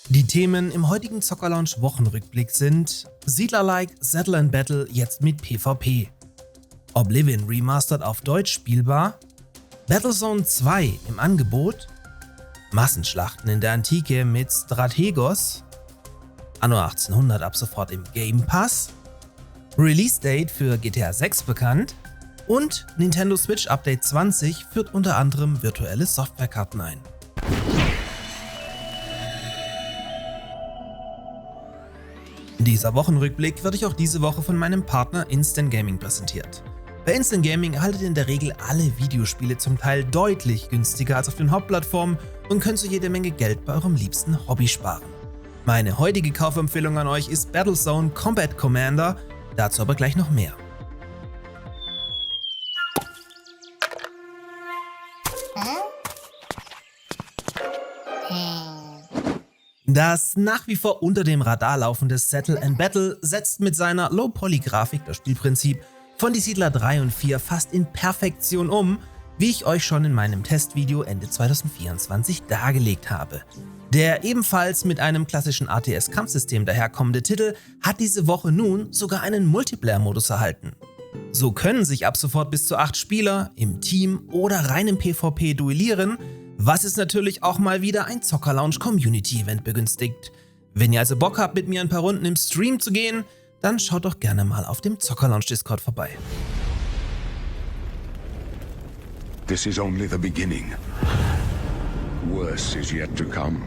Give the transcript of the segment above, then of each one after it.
Die Themen im heutigen Zocker-Lounge Wochenrückblick sind Siedler-like Settle and Battle jetzt mit PvP, Oblivion Remastered auf Deutsch spielbar, Battlezone 2 im Angebot, Massenschlachten in der Antike mit Strategos, Anno 1800 ab sofort im Game Pass, Release Date für GTA 6 bekannt und Nintendo Switch Update 20 führt unter anderem virtuelle Softwarekarten ein. Dieser Wochenrückblick wird euch auch diese Woche von meinem Partner Instant Gaming präsentiert. Bei Instant Gaming erhaltet ihr in der Regel alle Videospiele zum Teil deutlich günstiger als auf den Hauptplattformen und könnt so jede Menge Geld bei eurem liebsten Hobby sparen. Meine heutige Kaufempfehlung an euch ist Battlezone Combat Commander, dazu aber gleich noch mehr. Das nach wie vor unter dem Radar laufende Settle and Battle setzt mit seiner Low-Poly-Grafik das Spielprinzip von Die Siedler 3 und 4 fast in Perfektion um, wie ich euch schon in meinem Testvideo Ende 2024 dargelegt habe. Der ebenfalls mit einem klassischen RTS-Kampfsystem daherkommende Titel hat diese Woche nun sogar einen Multiplayer-Modus erhalten. So können sich ab sofort bis zu 8 Spieler im Team oder rein im PvP duellieren, was ist natürlich auch mal wieder ein Zocker-Lounge Community-Event begünstigt. Wenn ihr also Bock habt, mit mir ein paar Runden im Stream zu gehen, dann schaut doch gerne mal auf dem Zocker-Lounge Discord vorbei. This is only the beginning. Worse is yet to come.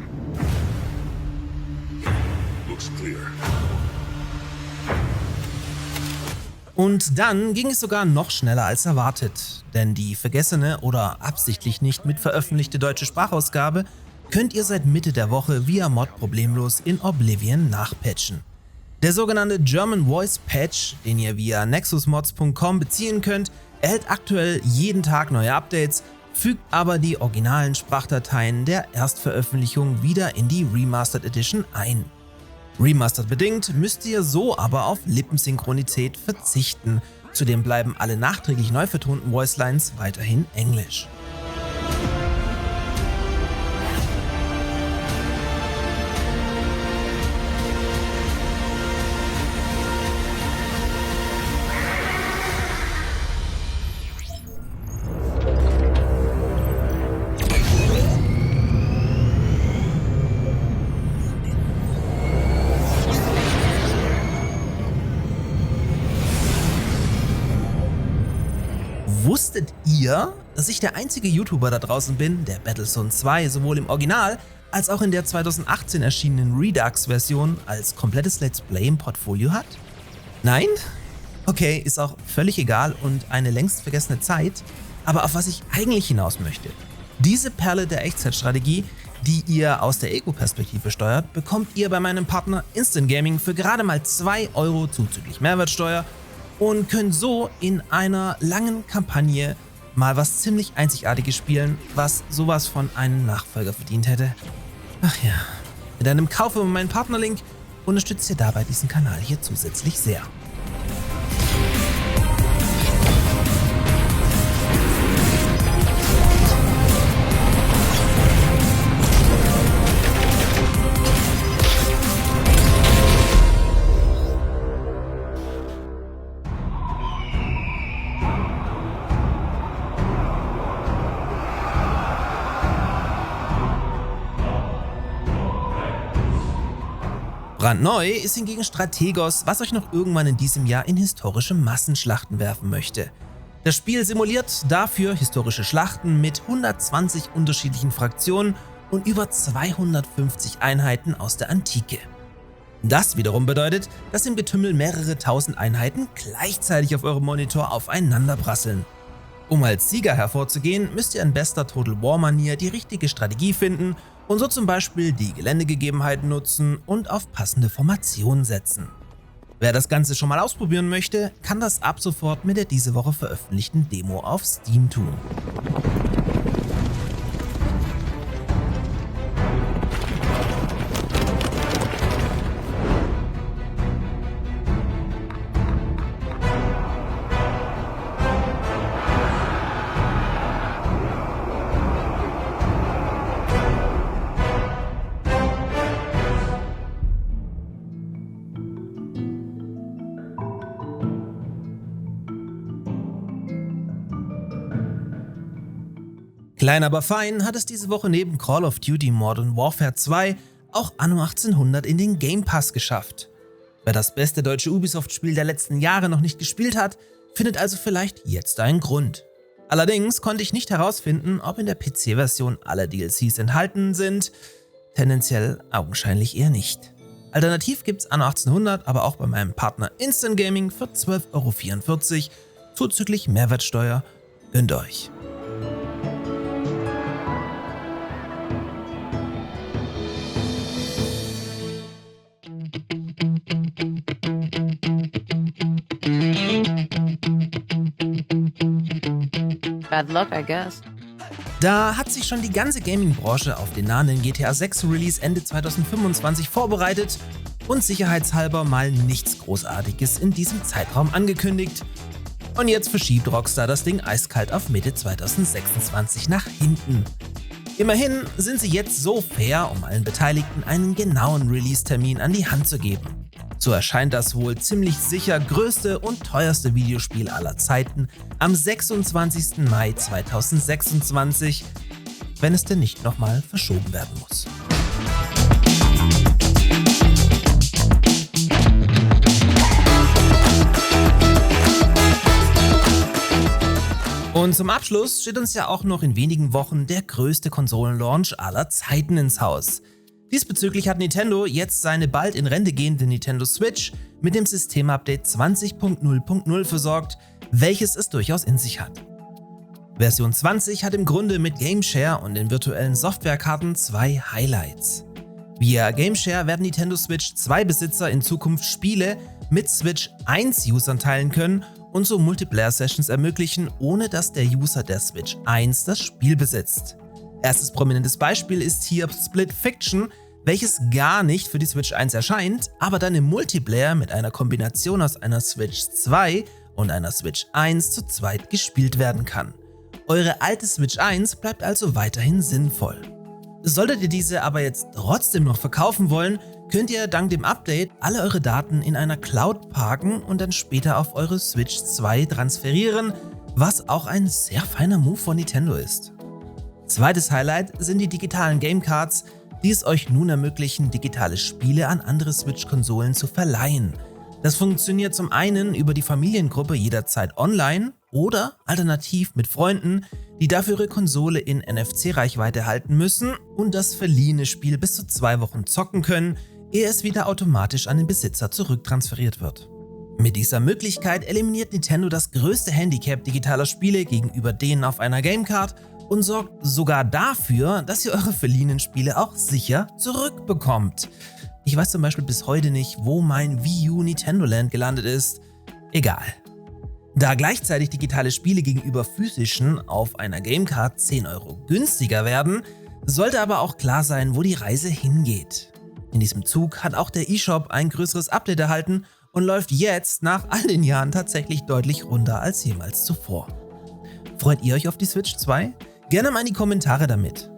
Looks clear. Und dann ging es sogar noch schneller als erwartet, denn die vergessene oder absichtlich nicht mit veröffentlichte deutsche Sprachausgabe könnt ihr seit Mitte der Woche via Mod problemlos in Oblivion nachpatchen. Der sogenannte German Voice Patch, den ihr via nexusmods.com beziehen könnt, erhält aktuell jeden Tag neue Updates, fügt aber die originalen Sprachdateien der Erstveröffentlichung wieder in die Remastered Edition ein. Remastered bedingt müsst ihr so aber auf Lippensynchronität verzichten, zudem bleiben alle nachträglich neu vertonten Voicelines weiterhin Englisch. Wusstet ihr, dass ich der einzige YouTuber da draußen bin, der Battlezone 2 sowohl im Original als auch in der 2018 erschienenen Redux-Version als komplettes Let's Play im Portfolio hat? Nein? Okay, ist auch völlig egal und eine längst vergessene Zeit, aber auf was ich eigentlich hinaus möchte. Diese Perle der Echtzeitstrategie, die ihr aus der Ego-Perspektive steuert, bekommt ihr bei meinem Partner Instant Gaming für gerade mal 2 € zuzüglich Mehrwertsteuer und könnt so in einer langen Kampagne mal was ziemlich Einzigartiges spielen, was sowas von einem Nachfolger verdient hätte. Ach ja, mit einem Kauf über meinen Partnerlink unterstützt ihr dabei diesen Kanal hier zusätzlich sehr. Brandneu ist hingegen Strategos, was euch noch irgendwann in diesem Jahr in historische Massenschlachten werfen möchte. Das Spiel simuliert dafür historische Schlachten mit 120 unterschiedlichen Fraktionen und über 250 Einheiten aus der Antike. Das wiederum bedeutet, dass im Getümmel mehrere tausend Einheiten gleichzeitig auf eurem Monitor aufeinanderprasseln. Um als Sieger hervorzugehen, müsst ihr in bester Total War-Manier die richtige Strategie finden und so zum Beispiel die Geländegegebenheiten nutzen und auf passende Formationen setzen. Wer das Ganze schon mal ausprobieren möchte, kann das ab sofort mit der diese Woche veröffentlichten Demo auf Steam tun. Klein aber fein hat es diese Woche neben Call of Duty Modern Warfare 2 auch Anno 1800 in den Game Pass geschafft. Wer das beste deutsche Ubisoft-Spiel der letzten Jahre noch nicht gespielt hat, findet also vielleicht jetzt einen Grund. Allerdings konnte ich nicht herausfinden, ob in der PC-Version alle DLCs enthalten sind. Tendenziell augenscheinlich eher nicht. Alternativ gibt's Anno 1800 aber auch bei meinem Partner Instant Gaming für 12,44 € zuzüglich Mehrwertsteuer. Gönnt euch! Bad luck, I guess. Da hat sich schon die ganze Gaming-Branche auf den nahenden GTA 6 Release Ende 2025 vorbereitet und sicherheitshalber mal nichts Großartiges in diesem Zeitraum angekündigt. Und jetzt verschiebt Rockstar das Ding eiskalt auf Mitte 2026 nach hinten. Immerhin sind sie jetzt so fair, um allen Beteiligten einen genauen Release-Termin an die Hand zu geben. So erscheint das wohl ziemlich sicher größte und teuerste Videospiel aller Zeiten am 26. Mai 2026, wenn es denn nicht nochmal verschoben werden muss. Und zum Abschluss steht uns ja auch noch in wenigen Wochen der größte Konsolenlaunch aller Zeiten ins Haus. Diesbezüglich hat Nintendo jetzt seine bald in Rente gehende Nintendo Switch mit dem Systemupdate 20.0.0 versorgt, welches es durchaus in sich hat. Version 20 hat im Grunde mit GameShare und den virtuellen Softwarekarten zwei Highlights. Via GameShare werden Nintendo Switch 2 Besitzer in Zukunft Spiele mit Switch 1 Usern teilen können und so Multiplayer-Sessions ermöglichen, ohne dass der User der Switch 1 das Spiel besitzt. Erstes prominentes Beispiel ist hier Split Fiction, welches gar nicht für die Switch 1 erscheint, aber dann im Multiplayer mit einer Kombination aus einer Switch 2 und einer Switch 1 zu zweit gespielt werden kann. Eure alte Switch 1 bleibt also weiterhin sinnvoll. Solltet ihr diese aber jetzt trotzdem noch verkaufen wollen, könnt ihr dank dem Update alle eure Daten in einer Cloud parken und dann später auf eure Switch 2 transferieren, was auch ein sehr feiner Move von Nintendo ist. Zweites Highlight sind die digitalen Gamecards, die es euch nun ermöglichen, digitale Spiele an andere Switch-Konsolen zu verleihen. Das funktioniert zum einen über die Familiengruppe jederzeit online oder alternativ mit Freunden, die dafür ihre Konsole in NFC-Reichweite halten müssen und das verliehene Spiel bis zu 2 Wochen zocken können, ehe es wieder automatisch an den Besitzer zurücktransferiert wird. Mit dieser Möglichkeit eliminiert Nintendo das größte Handicap digitaler Spiele gegenüber denen auf einer Gamecard und sorgt sogar dafür, dass ihr eure verliehenen Spiele auch sicher zurückbekommt. Ich weiß zum Beispiel bis heute nicht, wo mein Wii U Nintendo Land gelandet ist. Egal. Da gleichzeitig digitale Spiele gegenüber physischen auf einer Gamecard 10 € günstiger werden, sollte aber auch klar sein, wo die Reise hingeht. In diesem Zug hat auch der eShop ein größeres Update erhalten und läuft jetzt nach all den Jahren tatsächlich deutlich runter als jemals zuvor. Freut ihr euch auf die Switch 2? Gerne mal in die Kommentare damit.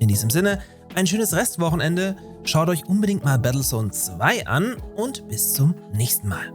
In diesem Sinne, ein schönes Restwochenende, schaut euch unbedingt mal Battlezone 2 an und bis zum nächsten Mal.